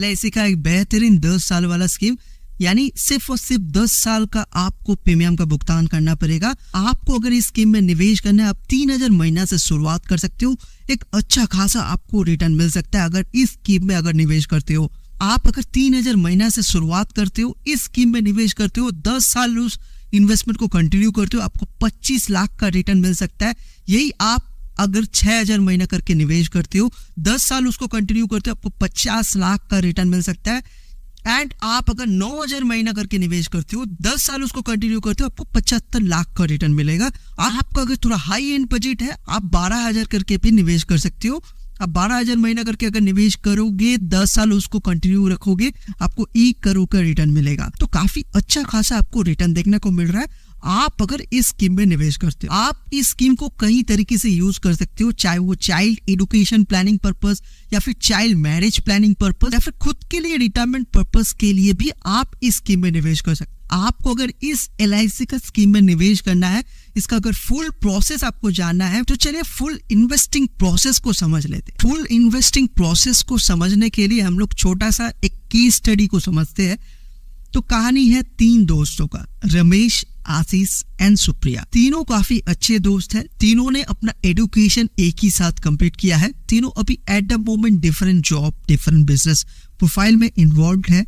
LIC का एक बेहतरीन 10 साल वाला स्कीम, यानी सिर्फ और सिर्फ 10 साल का आपको प्रीमियम का भुगतान करना पड़ेगा। आपको अगर इस स्कीम में निवेश करना है, आप 3000 महीना से शुरुआत कर सकते हो। एक अच्छा खासा आपको रिटर्न मिल सकता है अगर इस स्कीम में अगर निवेश करते हो। आप अगर 3000 महीना से शुरुआत करते हो, इस स्कीम में निवेश करते हो, 10 साल उस इन्वेस्टमेंट को कंटिन्यू करते हो, आपको 25 लाख का रिटर्न मिल सकता है। यही आप अगर 6000 महीना करके निवेश करते हो, 10 साल उसको कंटिन्यू करते हो, आपको 50 लाख का रिटर्न मिल सकता है। एंड आप अगर 9000 महीना करके निवेश करते हो, 10 साल उसको कंटिन्यू करते हो, आपको 75 लाख का रिटर्न मिलेगा। आपका अगर थोड़ा हाई एंड बजट है, आप 12000 करके भी निवेश कर सकते हो। आप 12000 महीना करके अगर निवेश करोगे, 10 साल उसको कंटिन्यू रखोगे, आपको 1 करोड़ का रिटर्न मिलेगा। तो काफी अच्छा खासा आपको रिटर्न देखने को मिल रहा है आप अगर इस स्कीम में निवेश करते हो। आप इस स्कीम को कई तरीके से यूज कर सकते हो, चाहे वो चाइल्ड एजुकेशन प्लानिंग पर्पस, या फिर चाइल्ड मैरिज प्लानिंग पर्पस, या फिर खुद के लिए रिटायरमेंट पर्पस के लिए भी आप इस स्कीम में निवेश कर सकते हो। आपको अगर इस एलआईसी का स्कीम में निवेश करना है, इसका अगर फुल प्रोसेस आपको जानना है, तो चलिए फुल इन्वेस्टिंग प्रोसेस को समझ लेते हैं। फुल इन्वेस्टिंग प्रोसेस को समझने के लिए हम लोग छोटा सा एक केस स्टडी को समझते हैं। तो कहानी है 3 दोस्तों का, रमेश, आशीष एंड सुप्रिया। तीनों काफी अच्छे दोस्त हैं। तीनों ने अपना एजुकेशन एक ही साथ कंप्लीट किया है। तीनों अभी at the moment different job, different business profile में इन्वॉल्व है।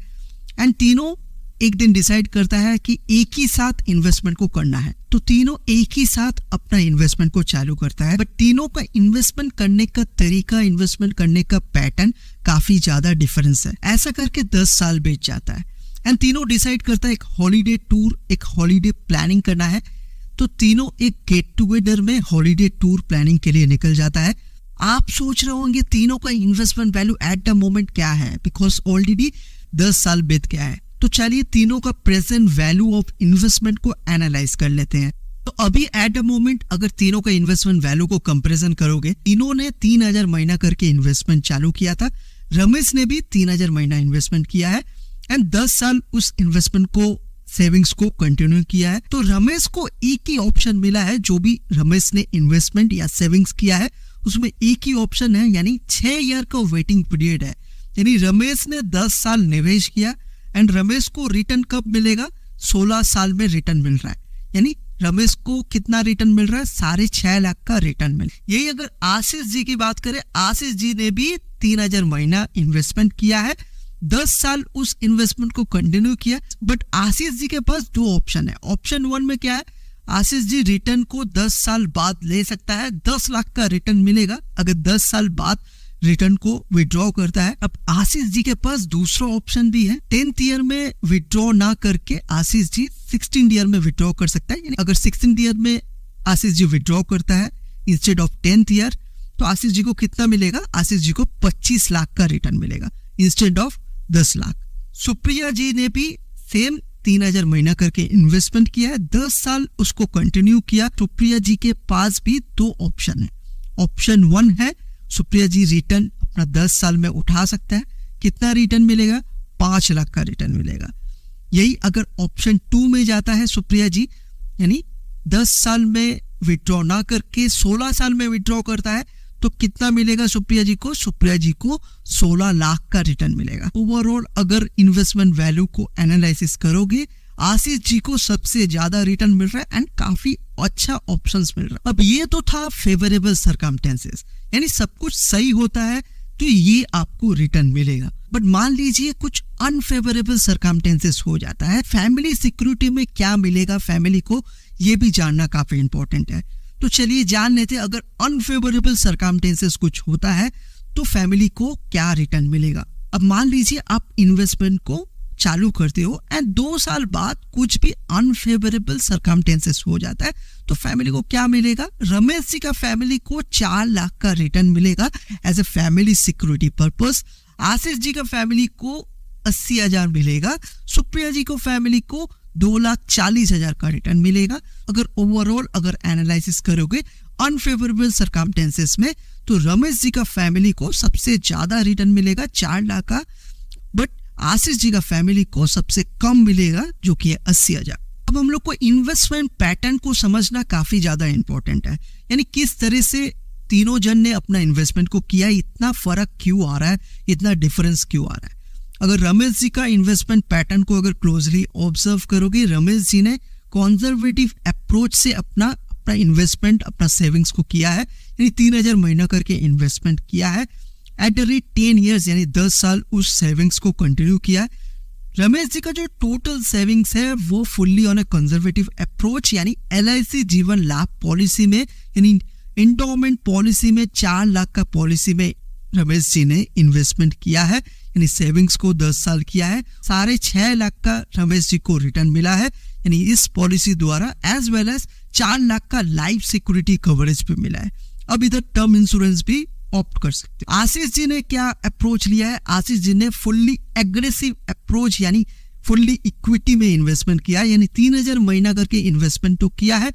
एंड तीनों एक दिन डिसाइड करता है कि एक ही साथ इन्वेस्टमेंट को करना है। तो तीनों एक ही साथ अपना इन्वेस्टमेंट को चालू करता है। बट तीनों का इन्वेस्टमेंट करने का तरीका, इन्वेस्टमेंट करने का पैटर्न काफी ज्यादा डिफरेंस है। ऐसा करके 10 साल बीत जाता है। एंड तीनों डिसाइड करता है एक हॉलीडे टूर, एक हॉलीडे प्लानिंग करना है। तो तीनों एक गेट टुगेदर में हॉलीडे टूर प्लानिंग के लिए निकल जाता है। आप सोच रहे होंगे तीनों का investment value at the moment क्या है, बिकॉज ऑलरेडी 10 साल बीत गया है। तो चलिए तीनों का प्रेजेंट वैल्यू ऑफ इन्वेस्टमेंट को एनालाइज कर लेते हैं। तो अभी एट द मोमेंट अगर तीनों का इन्वेस्टमेंट वैल्यू को कंपैरिजन करोगे, तीनों ने 3000 महीना करके इन्वेस्टमेंट चालू किया था। रमेश ने भी 3000 महीना इन्वेस्टमेंट किया है एंड 10 साल उस इन्वेस्टमेंट को, सेविंग्स को कंटिन्यू किया है। तो रमेश को एक ही ऑप्शन मिला है, जो भी रमेश ने इन्वेस्टमेंट या सेविंग्स किया है उसमें एक ही ऑप्शन है, यानी 6 ईयर का वेटिंग पीरियड है। यानी रमेश ने 10 साल निवेश किया एंड रमेश को रिटर्न कब मिलेगा? 16 साल में रिटर्न मिल रहा है। यानी रमेश को कितना रिटर्न मिल रहा है? 6.5 लाख का रिटर्न मिल। यही अगर आशीष जी की बात करें, आशीष जी ने भी 3000 महीना इन्वेस्टमेंट किया है, 10 साल उस इन्वेस्टमेंट को कंटिन्यू किया। बट आशीष जी के पास 2 ऑप्शन है। ऑप्शन 1 में क्या है? आशीष जी रिटर्न को 10 साल बाद ले सकता है, 10 लाख का रिटर्न मिलेगा अगर 10 साल बाद रिटर्न को विड्रॉ करता है। अब आशीष जी के पास दूसरा ऑप्शन भी है। 10th ईयर में विड्रॉ ना करके आशीष जी 16th ईयर में विड्रॉ कर सकता है। यानी अगर 16th ईयर में आशीष जी विड्रॉ करता है इंस्टेड ऑफ 10th ईयर, तो आशीष जी को कितना मिलेगा? आशीष जी को 25 लाख का रिटर्न मिलेगा इंस्टेड ऑफ 10 लाख। सुप्रिया जी ने भी सेम 3000 महीना करके इन्वेस्टमेंट किया है, 10 साल उसको कंटिन्यू किया। सुप्रिया जी के पास भी 2 ऑप्शन है। ऑप्शन 1 है सुप्रिया जी रिटर्न अपना 10 साल में उठा सकता है। कितना रिटर्न मिलेगा? 5 लाख का रिटर्न मिलेगा। यही अगर ऑप्शन 2 में जाता है सुप्रिया जी, यानी 10 साल में विड्रॉ ना करके 16 साल में विड्रॉ करता है, तो कितना मिलेगा सुप्रिया जी को? सुप्रिया जी को 16 लाख का रिटर्न मिलेगा। ओवरऑल अगर इन्वेस्टमेंट वैल्यू को एनालिसिस करोगे, आशीष जी को सबसे ज्यादा रिटर्न मिल रहा है एंड काफी अच्छा ऑप्शंस मिल रहा है। अब ये तो था फेवरेबल सर्कमस्टेंसेस, यानी सब कुछ सही होता है तो ये आपको रिटर्न मिलेगा। बट मान लीजिए कुछ अनफेवरेबल सर्कमस्टेंसेस हो जाता है, फैमिली सिक्योरिटी में क्या मिलेगा फैमिली को, ये भी जानना काफी इंपॉर्टेंट है। तो चलिए जान लेते हैं, अगर अनफेवरेबल सर्कमस्टेंसेस कुछ होता है तो फैमिली को क्या रिटर्न मिलेगा। अब मान लीजिए आप इन्वेस्टमेंट को चालू करते हो एंड 2 साल बाद कुछ भी अनफेवरेबल सर्कमस्टेंसेस हो जाता है, तो फैमिली को क्या मिलेगा? रमेश जी का फैमिली को 4 लाख का रिटर्न मिलेगा as a family security purpose. Ashish ji का फैमिली को 80,000 मिलेगा। सुप्रिया जी को फैमिली को 2,40,000 का रिटर्न मिलेगा। अगर ओवरऑल अगर एनालिसिस करोगे अनफेवरेबल सर्कमस्टेंसेस में, तो रमेश जी का फैमिली को सबसे ज्यादा रिटर्न मिलेगा 4 लाख का, बट आशीष जी का फैमिली को सबसे कम मिलेगा जो कि है 80,000। अब हम लोग को इन्वेस्टमेंट पैटर्न को समझना काफी ज्यादा इंपॉर्टेंट है, यानी किस तरह से तीनों जन ने अपना इन्वेस्टमेंट को किया, इतना फर्क क्यों आ रहा है, इतना डिफरेंस क्यों आ रहा है। अगर रमेश जी का इन्वेस्टमेंट पैटर्न को अगर क्लोजली ऑब्जर्व करोगे, रमेश जी ने कंजर्वेटिव अप्रोच से अपना इन्वेस्टमेंट, अपना सेविंग्स को किया है, यानी 3000 महीना करके इन्वेस्टमेंट किया है। एट द रेट 10 ईयर्स यानी 10 साल उस सेविंग्स को कंटिन्यू किया है। रमेश जी का जो टोटल सेविंग्स है वो fully on a conservative approach, यानी LIC जीवन लाभ पॉलिसी में, यानी इंडोमेंट पॉलिसी में 4 लाख का पॉलिसी में रमेश जी ने इन्वेस्टमेंट किया है, यानी सेविंग्स को 10 साल किया है। 6.5 लाख का रमेश जी को रिटर्न मिला है, यानी इस पॉलिसी द्वारा, एज वेल एज 4 लाख का लाइफ सिक्योरिटी कवरेज भी मिला है। अब इधर टर्म इंश्योरेंस भी ऑप्ट कर सकते हो। आशीष जी ने क्या अप्रोच लिया है? आशीष जी ने फुल्ली एग्रेसिव अप्रोच यानी फुल्ली इक्विटी में इन्वेस्टमेंट किया, यानी 3000 महीना करके इन्वेस्टमेंट तो किया है,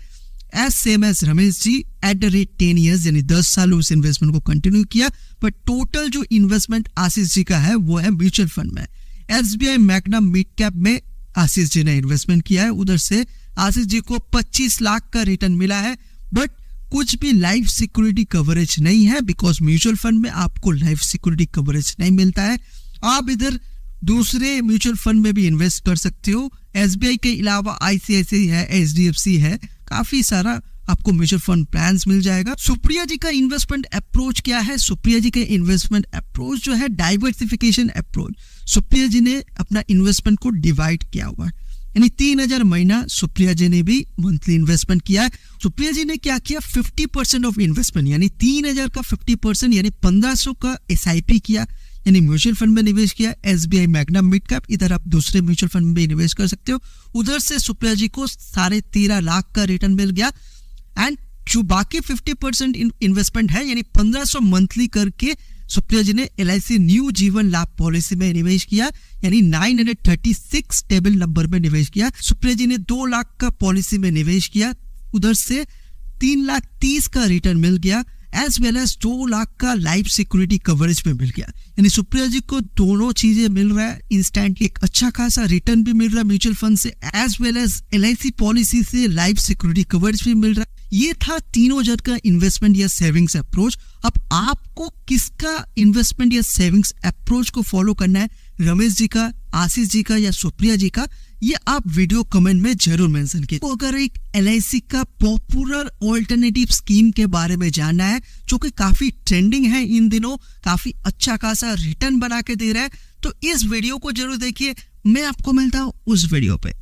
as same as Ramesh ji, at the rate 10 years यानी 10 साल उस इन्वेस्टमेंट को कंटिन्यू किया। बट टोटल जो इन्वेस्टमेंट आशीष जी का है वो है म्यूचुअल फंड में। SBI मैग्नम मिड कैप में आशीष जी ने इन्वेस्टमेंट किया है, उधर से आशीष जी को 25 लाख का रिटर्न मिला है। बट कुछ भी लाइफ सिक्योरिटी कवरेज नहीं है, बिकॉज म्यूचुअल फंड में आपको लाइफ सिक्योरिटी कवरेज नहीं मिलता है। आप इधर दूसरे म्यूचुअल फंड में भी इन्वेस्ट कर सकते हो। SBI के अलावा ICICI है, HDFC है, काफी सारा आपको म्यूचुअल फंड प्लान्स मिल जाएगा। सुप्रिया जी का इन्वेस्टमेंट अप्रोच क्या है? सुप्रिया जी का इन्वेस्टमेंट अप्रोच जो है डाइवर्सिफिकेशन अप्रोच। सुप्रिया जी ने अपना इन्वेस्टमेंट को डिवाइड किया हुआ है, यानी 3000 महीना सुप्रिया जी ने भी मंथली इन्वेस्टमेंट किया है। सुप्रिया जी ने क्या किया? 50% ऑफ इन्वेस्टमेंट, यानी 3000 का 50% यानी 1500 का SIP किया, यानी म्यूचुअल फंड में निवेश किया। SBI मैग्नम मिड कैप, इधर आप दूसरे म्यूचुअल फंड में भी निवेश कर सकते हो। उधर से सुप्रिया जी को 13.5 लाख का रिटर्न मिल गया। एंड जो बाकी 50% इन्वेस्टमेंट है, यानी 1500 मंथली करके सुप्रिया जी ने LIC न्यू जीवन लाभ पॉलिसी में निवेश किया, यानी 936 टेबल नंबर में निवेश किया। सुप्रिया जी ने 2 लाख का पॉलिसी में निवेश किया, उधर से 3,30,000 का रिटर्न मिल गया, एज वेल एज 2 लाख का लाइफ सिक्योरिटी कवरेज में मिल गया। यानी सुप्रिया जी को दोनों चीजें मिल रहा है इंस्टेंटली, एक अच्छा खासा रिटर्न भी मिल रहा है म्यूचुअल फंड से, as well as LIC policy से लाइफ सिक्योरिटी कवरेज भी मिल रहा है। ये था तीनों जन का इन्वेस्टमेंट या सेविंग्स अप्रोच। अब आपको किसका इन्वेस्टमेंट या सेविंग्स अप्रोच को फॉलो करना है, रमेश जी का, आशीष जी का या सुप्रिया जी का, ये आप वीडियो कमेंट में जरूर मेंशन कीजिए। तो अगर एक LIC का पॉपुलर ऑल्टरनेटिव स्कीम के बारे में जानना है जो कि काफी ट्रेंडिंग है इन दिनों, काफी अच्छा खासा रिटर्न बना के दे रहा है, तो इस वीडियो को जरूर देखिए। मैं आपको मिलता हूँ उस वीडियो पे।